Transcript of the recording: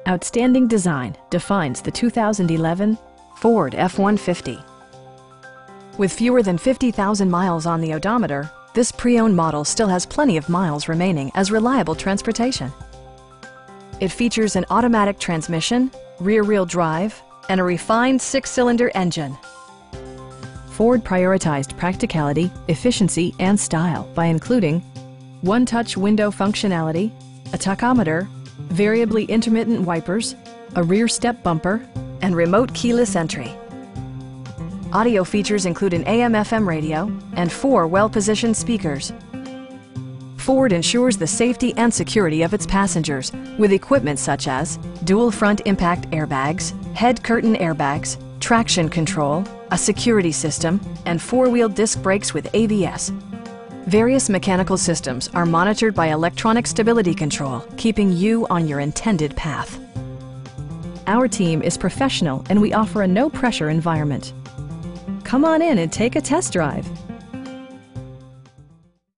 Outstanding design defines the 2011 Ford F-150. With fewer than 50,000 miles on the odometer, this pre-owned model still has plenty of miles remaining as reliable transportation. It features an automatic transmission, rear-wheel drive, and a refined 6-cylinder engine. Ford prioritized practicality, efficiency, and style by including one-touch window functionality, a tachometer, variably intermittent wipers, a rear step bumper, and remote keyless entry. Audio features include an AM/FM radio and 4 well-positioned speakers. Ford ensures the safety and security of its passengers with equipment such as dual front impact airbags, head curtain airbags, traction control, a security system, and 4-wheel disc brakes with ABS. Various mechanical systems are monitored by electronic stability control, keeping you on your intended path. Our team is professional and we offer a no-pressure environment. Come on in and take a test drive.